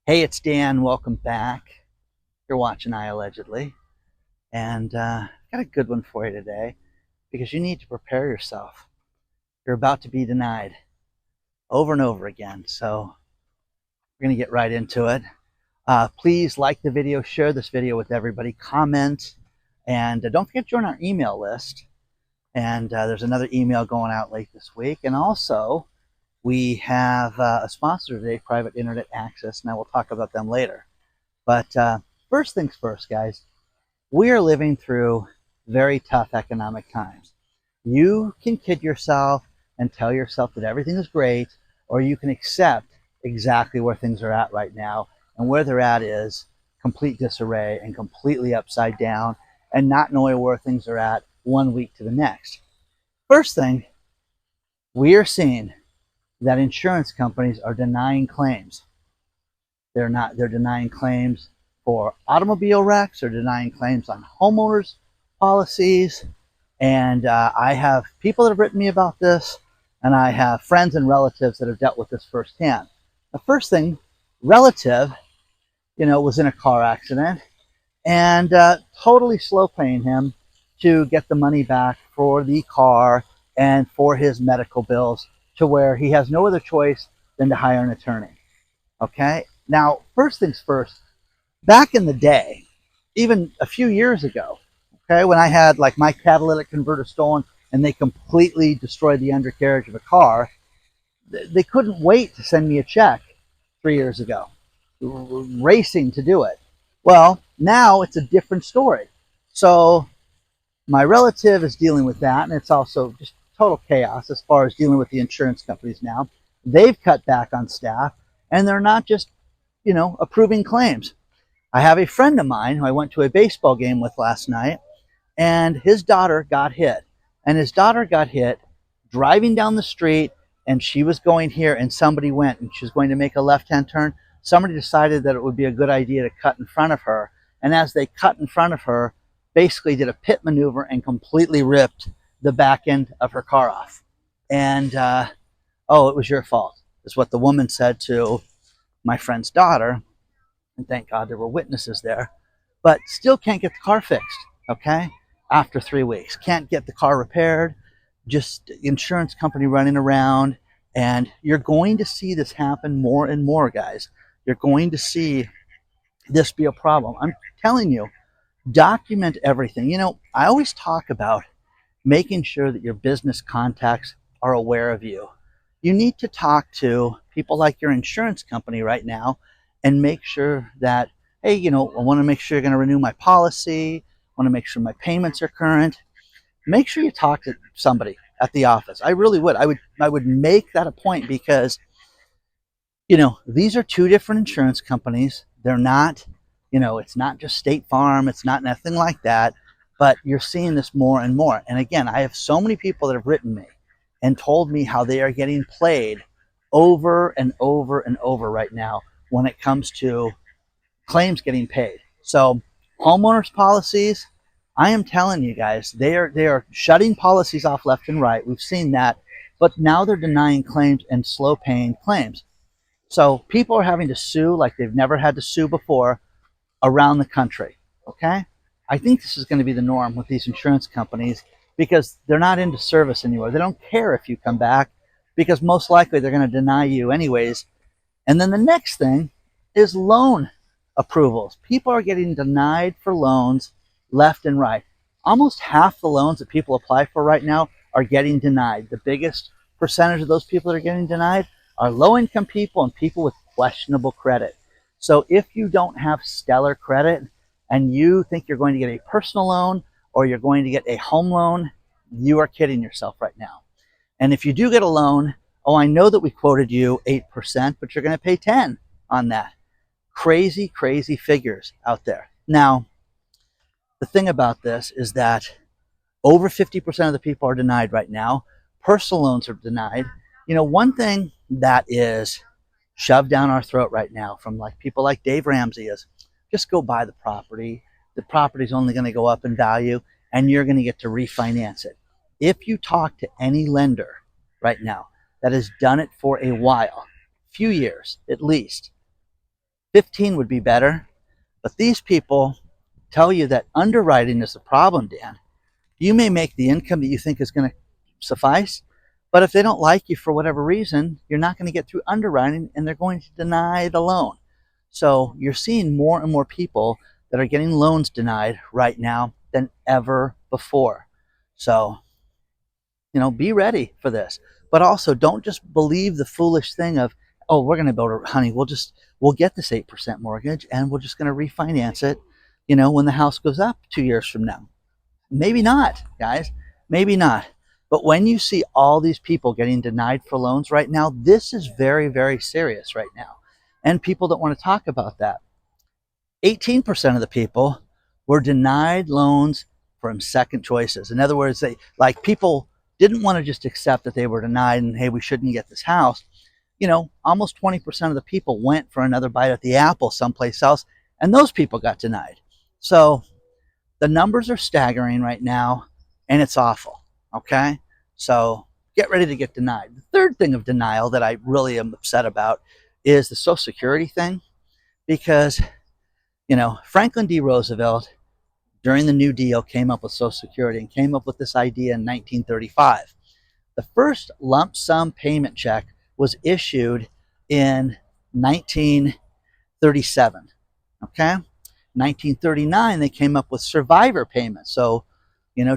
Hey, it's Dan. Welcome back. You're watching iAllegedly, and got a good one for you today because you need to prepare yourself. You're about to be denied over and over again, so we're going to get right into it. Please like the video, share this video with everybody, comment, and don't forget to join our email list. And there's another email going out late this week, and also we have a sponsor today, Private Internet Access, and I will talk about them later. But first things first, guys, we are living through very tough economic times. You can kid yourself and tell yourself that everything is great, or you can accept exactly where things are at right now. And where they're at is complete disarray and completely upside down, and not knowing where things are at 1 week to the next. First thing, we are seeing that insurance companies are denying claims. They're denying claims for automobile wrecks, they're denying claims on homeowners policies. And I have people that have written me about this, and I have friends and relatives that have dealt with this firsthand. The first thing, relative, was in a car accident and totally slow paying him to get the money back for the car and for his medical bills, to where he has no other choice than to hire an attorney. Okay? Now, first things first, back in the day, even a few years ago, okay, when I had like my catalytic converter stolen and they completely destroyed the undercarriage of a car, they couldn't wait to send me a check 3 years ago, racing to do it. Well, now it's a different story. So my relative is dealing with that, and it's also just total chaos as far as dealing with the insurance companies now. They've cut back on staff, and they're not just, approving claims. I have a friend of mine who I went to a baseball game with last night, and his daughter got hit. And his daughter got hit driving down the street, and she was going here, and somebody went, and she was going to make a left-hand turn. Somebody decided that it would be a good idea to cut in front of her. And as they cut in front of her, basically did a pit maneuver and completely ripped the back end of her car off. And, oh, it was your fault, is what the woman said to my friend's daughter. And thank God there were witnesses there. But still can't get the car fixed, okay? After 3 weeks. Can't get the car repaired. Just insurance company running around. And you're going to see this happen more and more, guys. You're going to see this be a problem. I'm telling you, document everything. I always talk about making sure that your business contacts are aware of you. You need to talk to people like your insurance company right now and make sure that, hey, I want to make sure you're going to renew my policy. I want to make sure my payments are current. Make sure you talk to somebody at the office. I really would. I would make that a point because, these are two different insurance companies. They're not, it's not just State Farm. It's not nothing like that. But you're seeing this more and more. And again, I have so many people that have written me and told me how they are getting played over and over and over right now when it comes to claims getting paid. So homeowners policies, I am telling you guys, they are shutting policies off left and right. We've seen that, but now they're denying claims and slow paying claims. So people are having to sue like they've never had to sue before around the country. Okay? I think this is going to be the norm with these insurance companies because they're not into service anymore. They don't care if you come back because most likely they're going to deny you anyways. And then the next thing is loan approvals. People are getting denied for loans left and right. Almost half the loans that people apply for right now are getting denied. The biggest percentage of those people that are getting denied are low-income people and people with questionable credit. So if you don't have stellar credit and you think you're going to get a personal loan or you're going to get a home loan, you are kidding yourself right now. And if you do get a loan, oh, I know that we quoted you 8%, but you're going to pay 10 on that. Crazy, crazy figures out there. Now, the thing about this is that over 50% of the people are denied right now. Personal loans are denied. One thing that is shoved down our throat right now from like people like Dave Ramsey is just go buy the property. The property's only going to go up in value and you're going to get to refinance it. If you talk to any lender right now that has done it for a while, few years at least, 15 would be better. But these people tell you that underwriting is the problem, Dan. You may make the income that you think is going to suffice, but if they don't like you for whatever reason, you're not going to get through underwriting and they're going to deny the loan. So you're seeing more and more people that are getting loans denied right now than ever before. So, be ready for this. But also don't just believe the foolish thing of, oh, we're going to build, honey, we'll get this 8% mortgage and we're just going to refinance it, when the house goes up 2 years from now. Maybe not, guys. Maybe not. But when you see all these people getting denied for loans right now, this is very, very serious right now. And people don't want to talk about that. 18% of the people were denied loans from second choices. In other words, people didn't want to just accept that they were denied and, hey, we shouldn't get this house. Almost 20% of the people went for another bite at the apple someplace else, and those people got denied. So the numbers are staggering right now, and it's awful, okay? So get ready to get denied. The third thing of denial that I really am upset about is the Social Security thing, because, Franklin D. Roosevelt, during the New Deal, came up with Social Security and came up with this idea in 1935. The first lump sum payment check was issued in 1937, okay? 1939, they came up with survivor payments. So,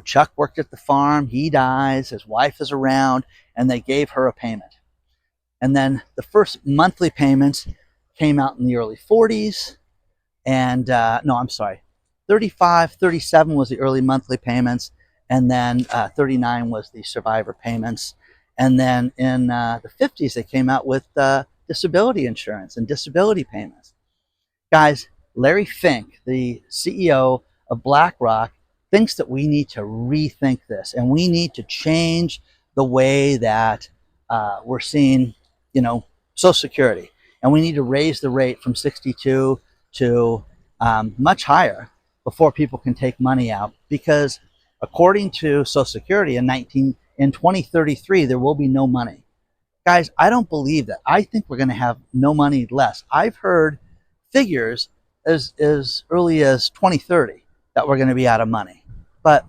Chuck worked at the farm, he dies, his wife is around, and they gave her a payment. And then the first monthly payments came out in the early 40s. And, 35, 37 was the early monthly payments. And then 39 was the survivor payments. And then in the 50s, they came out with disability insurance and disability payments. Guys, Larry Fink, the CEO of BlackRock, thinks that we need to rethink this and we need to change the way that we're seeing, Social Security. And we need to raise the rate from 62 to much higher before people can take money out. Because according to Social Security in 2033, there will be no money. Guys, I don't believe that. I think we're going to have no money less. I've heard figures as early as 2030 that we're going to be out of money. But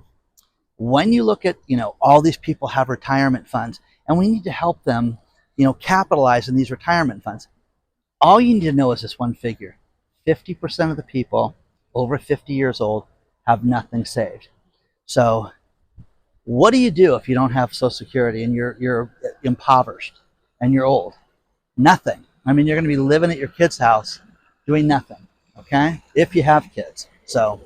when you look at, all these people have retirement funds and we need to help them, capitalize on these retirement funds. All you need to know is this one figure. 50% of the people over 50 years old have nothing saved. So what do you do if you don't have Social Security and you're impoverished and you're old? Nothing. I mean, you're going to be living at your kid's house doing nothing, okay? If you have kids. So,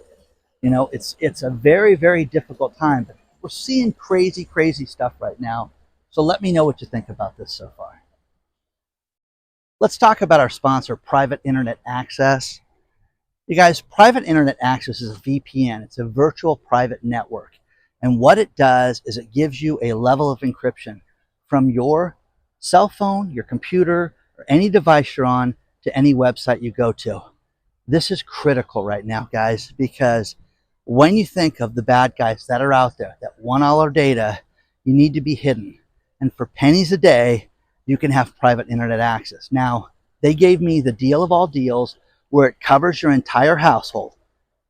it's a very, very difficult time. But we're seeing crazy, crazy stuff right now. So let me know what you think about this so far. Let's talk about our sponsor, Private Internet Access. You guys, Private Internet Access is a VPN. It's a virtual private network. And what it does is it gives you a level of encryption from your cell phone, your computer, or any device you're on to any website you go to. This is critical right now, guys, because when you think of the bad guys that are out there that want all our data, you need to be hidden. And for pennies a day, you can have private internet access. Now, they gave me the deal of all deals where it covers your entire household.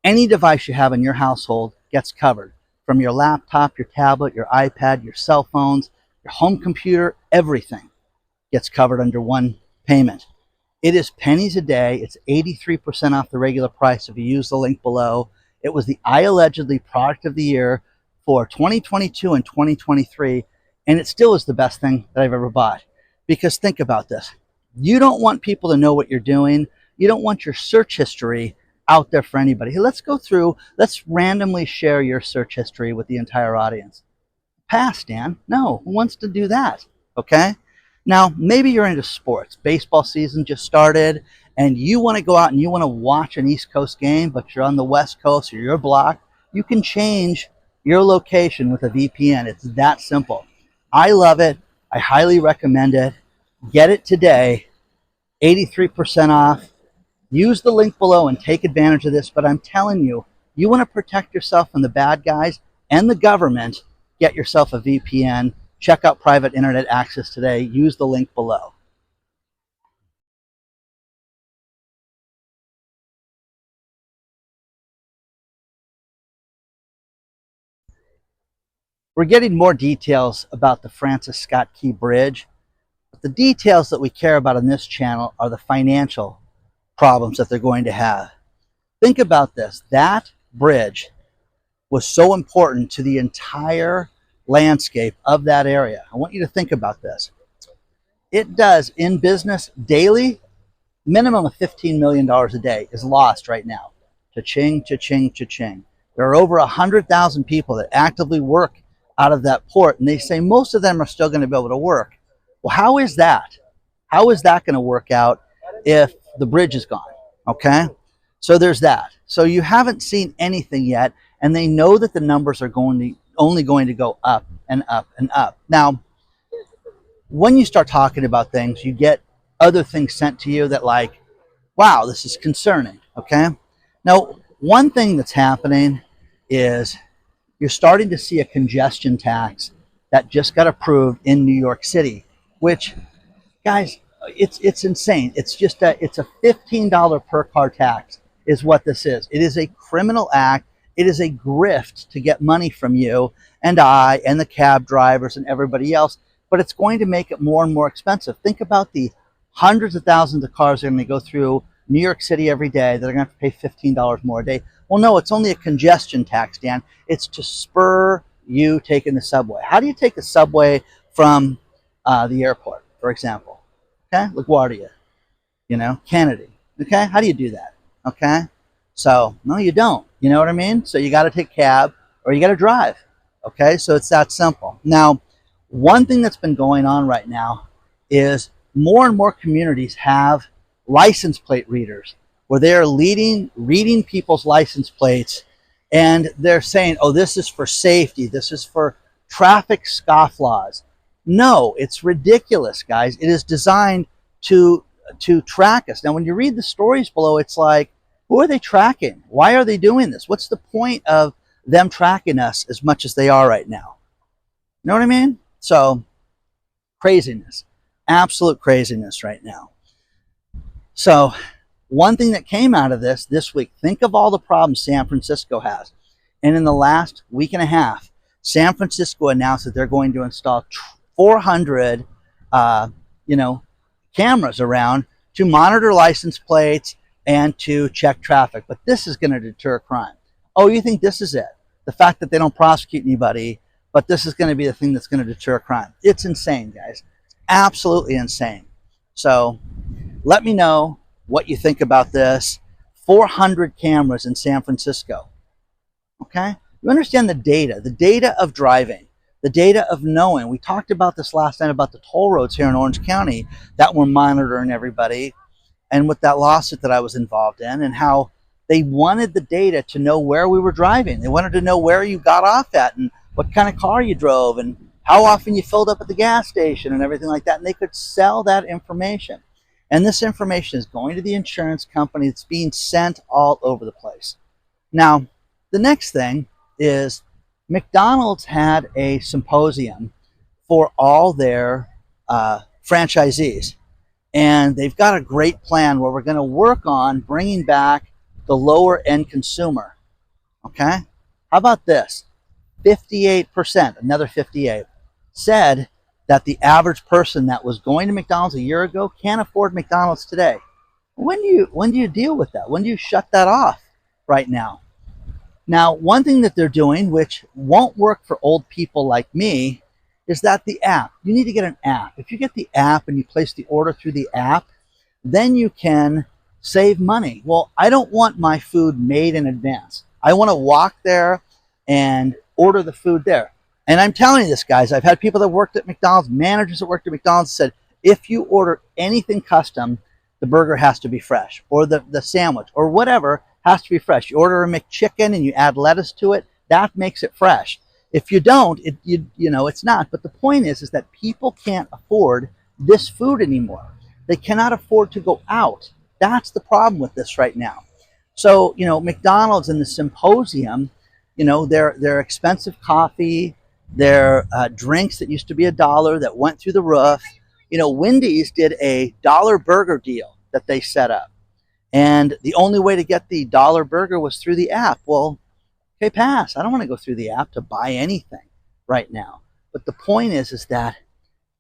Any device you have in your household gets covered, from your laptop, your tablet, your iPad, your cell phones, your home computer, everything gets covered under one payment. It is pennies a day. It's 83% off the regular price if you use the link below. It was the iAllegedly product of the year for 2022 and 2023, and it still is the best thing that I've ever bought. Because think about this. You don't want people to know what you're doing. You don't want your search history out there for anybody. Hey, let's go through, let's randomly share your search history with the entire audience. Pass, Dan. No, who wants to do that? Okay? Now, maybe you're into sports. Baseball season just started, and you want to go out and you want to watch an East Coast game, but you're on the West Coast or you're blocked. You can change your location with a VPN. It's that simple. I love it. I highly recommend it. Get it today. 83% off. Use the link below and take advantage of this. But I'm telling you, you want to protect yourself from the bad guys and the government, get yourself a VPN. Check out Private Internet Access today. Use the link below. We're getting more details about the Francis Scott Key Bridge, but the details that we care about on this channel are the financial problems that they're going to have. Think about this. That bridge was so important to the entire landscape of that area. I want you to think about this. It does, in business daily, minimum of $15 million a day is lost right now. Cha-ching, cha-ching, cha-ching. There are over 100,000 people that actively work out of that port, and they say most of them are still going to be able to work. Well, how is that? How is that going to work out if the bridge is gone? Okay, so there's that. So you haven't seen anything yet, and they know that the numbers are only going to go up and up and up. Now, when you start talking about things, you get other things sent to you that, like, wow, this is concerning. Okay, now one thing that's happening is you're starting to see a congestion tax that just got approved in New York City, which, guys, it's insane. It's a $15 per car tax is what this is. It is a criminal act. It is a grift to get money from you and I and the cab drivers and everybody else, but it's going to make it more and more expensive. Think about the hundreds of thousands of cars that are going to go through New York City every day that are going to have to pay $15 more a day. Well, no, it's only a congestion tax, Dan. It's to spur you taking the subway. How do you take the subway from the airport, for example? Okay, LaGuardia, Kennedy. Okay, how do you do that? Okay, so no, you don't. You know what I mean? So you got to take cab or you got to drive. Okay, so it's that simple. Now, one thing that's been going on right now is more and more communities have license plate readers where they're reading people's license plates, and they're saying, oh, this is for safety. This is for traffic scofflaws. No, it's ridiculous, guys. It is designed to track us. Now, when you read the stories below, it's like, who are they tracking? Why are they doing this? What's the point of them tracking us as much as they are right now? You know what I mean? So, craziness. Absolute craziness right now. So, one thing that came out of this week, think of all the problems San Francisco has. And in the last week and a half, San Francisco announced that they're going to install 400 cameras around to monitor license plates and to check traffic. But this is going to deter crime. Oh, you think this is it? The fact that they don't prosecute anybody, but this is going to be the thing that's going to deter crime. It's insane, guys. It's absolutely insane. So let me know what you think about this. 400 cameras in San Francisco. Okay? You understand the data of driving, the data of knowing. We talked about this last night about the toll roads here in Orange County that were monitoring everybody, and with that lawsuit that I was involved in, and how they wanted the data to know where we were driving. They wanted to know where you got off at and what kind of car you drove and how often you filled up at the gas station and everything like that. And they could sell that information. And this information is going to the insurance company. It's being sent all over the place. Now, the next thing is McDonald's had a symposium for all their franchisees. And they've got a great plan where we're going to work on bringing back the lower end consumer. Okay? How about this? 58%, another 58, said that the average person that was going to McDonald's a year ago can't afford McDonald's today. When do you deal with that? When do you shut that off right now? Now, one thing that they're doing, which won't work for old people like me, is that the app. You need to get an app. If you get the app and you place the order through the app, then you can save money. Well, I don't want my food made in advance. I want to walk there and order the food there. And I'm telling you this, guys, I've had people that worked at McDonald's, managers that worked at McDonald's, said, if you order anything custom, the burger has to be fresh, or the sandwich, or whatever has to be fresh. You order a McChicken and you add lettuce to it, that makes it fresh. If you don't, it's not. But the point is that people can't afford this food anymore. They cannot afford to go out. That's the problem with this right now. So, McDonald's in the symposium, their expensive coffee, their drinks that used to be $1 that went through the roof. Wendy's did a dollar burger deal that they set up. And the only way to get the dollar burger was through the app. Well, okay, pass. I don't want to go through the app to buy anything. right now. But the point is that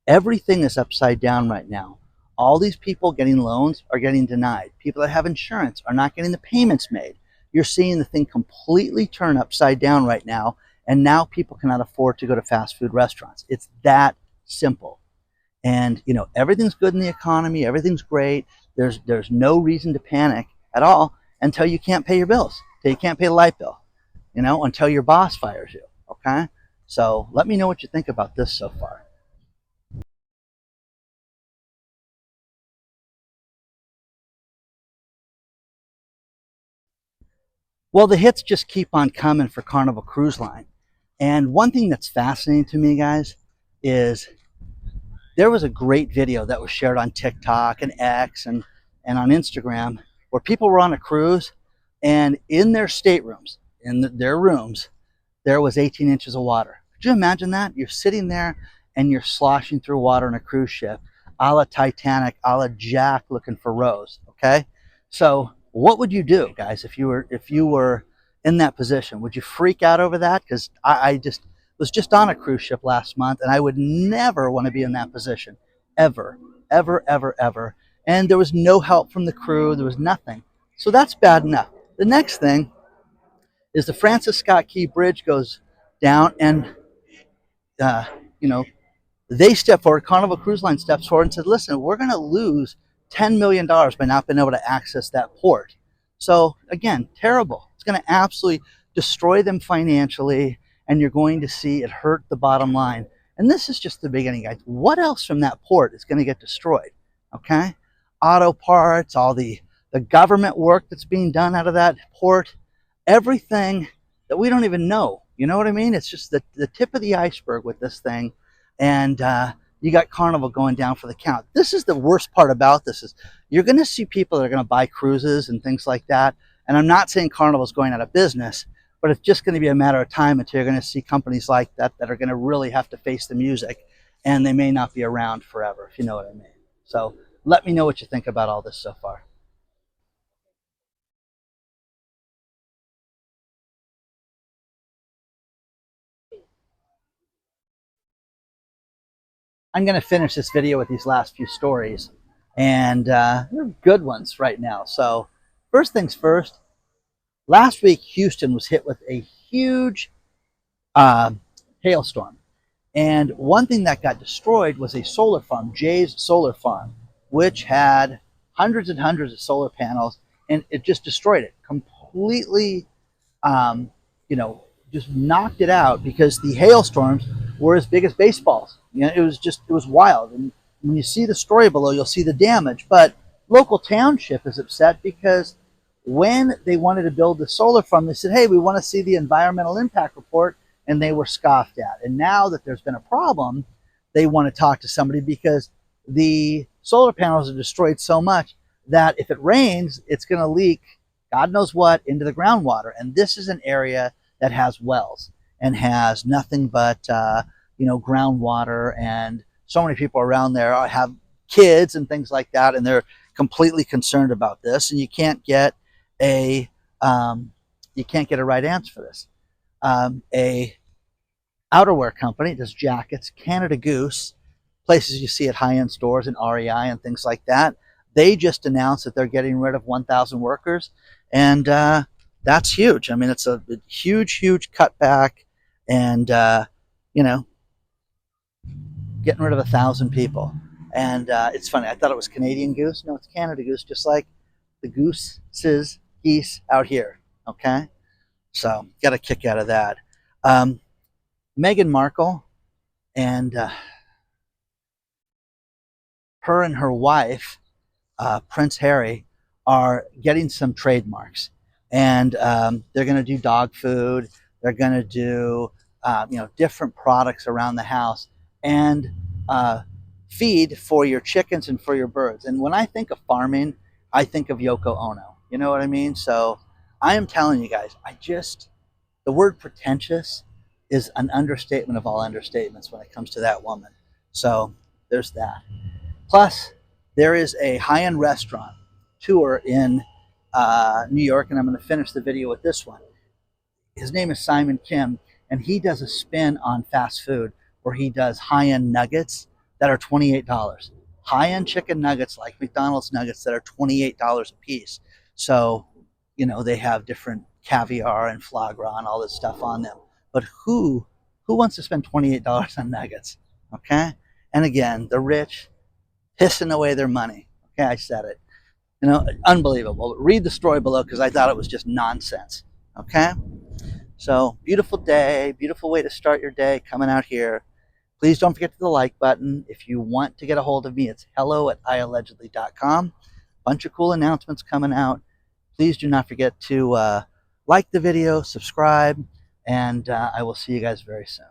everything is upside down right now. All these people getting loans are getting denied. People that have insurance are not getting the payments made. You're seeing the thing completely turn upside down right now, and now people cannot afford to go to fast food restaurants. It's that simple. And everything's good in the economy, everything's great. There's no reason to panic at all until you can't pay your bills, until you can't pay the light bill, until your boss fires you. Okay? So let me know what you think about this so far. Well, the hits just keep on coming for Carnival Cruise Line. And one thing that's fascinating to me, guys, is there was a great video that was shared on TikTok and X and on Instagram where people were on a cruise, and in their staterooms, in their rooms, there was 18 inches of water. Could you imagine that? You're sitting there and you're sloshing through water on a cruise ship, a la Titanic, a la Jack looking for Rose. Okay, so what would you do, guys, if you were in that position? Would you freak out over that? Because I just was just on a cruise ship last month, and I would never want to be in that position, ever, ever, ever, ever. And there was no help from the crew. There was nothing. So that's bad enough. The next thing is the Francis Scott Key Bridge goes down, and uh, you know they step forward. Carnival Cruise Line steps forward and said, "Listen, we're going to lose $10 million by not being able to access that port." So again, terrible. It's going to absolutely destroy them financially, and you're going to see it hurt the bottom line. And this is just the beginning, guys. What else from that port is going to get destroyed? Okay, auto parts, all the government work that's being done out of that port, everything that we don't even know. You know what I mean? It's just the tip of the iceberg with this thing. And you got Carnival going down for the count. This is the worst part about this is you're going to see people that are going to buy cruises and things like that. And I'm not saying Carnival's going out of business, but it's just going to be a matter of time until you're going to see companies like that that are going to really have to face the music, and they may not be around forever, if you know what I mean. So let me know what you think about all this so far. I'm going to finish this video with these last few stories, and they're good ones right now. So first things first, last week Houston was hit with a huge uh, hailstorm. And one thing that got destroyed was a solar farm, Jay's Solar Farm, which had hundreds and hundreds of solar panels, and it just destroyed it completely. Um, you know, just knocked it out because the hailstorms were as big as baseballs. It was wild. And when you see the story below, you'll see the damage. But local township is upset because when they wanted to build the solar farm, they said, "Hey, we want to see the environmental impact report," and they were scoffed at. And now that there's been a problem, they want to talk to somebody because the solar panels are destroyed so much that if it rains, it's going to leak God knows what into the groundwater. And this is an area that has wells and has nothing but groundwater, and so many people around there have kids and things like that, and they're completely concerned about this. And a you can't get a right answer for this. A outerwear company does jackets, Canada Goose, places you see at high-end stores and REI and things like that. They just announced that they're getting rid of 1,000 workers, and that's huge. I mean, it's a huge, huge cutback, and you know, getting rid of 1,000 people. And it's funny. I thought it was Canadian Goose. No, it's Canada Goose, just like the gooses, geese out here. Okay, so got a kick out of that. Um, Meghan Markle and her and her wife, Prince Harry, are getting some trademarks, and they're going to do dog food. They're going to do different products around the house, and feed for your chickens and for your birds. And when I think of farming, I think of Yoko Ono. You know what I mean? So I am telling you guys, the word pretentious is an understatement of all understatements when it comes to that woman. So there's that. Plus, there is a high-end restaurant tour in New York, and I'm going to finish the video with this one. His name is Simon Kim, and he does a spin on fast food where he does high-end nuggets that are $28. High-end chicken nuggets like McDonald's nuggets that are $28 a piece. So, you know, they have different caviar and foie gras and all this stuff on them. But who wants to spend $28 on nuggets? Okay? And again, the rich pissing away their money. Okay, I said it. You know, unbelievable. Read the story below because I thought it was just nonsense. Okay? So, beautiful day, beautiful way to start your day coming out here. Please don't forget the like button. If you want to get a hold of me, it's hello@iallegedly.com. Bunch of cool announcements coming out. Please do not forget to like the video, subscribe, and I will see you guys very soon.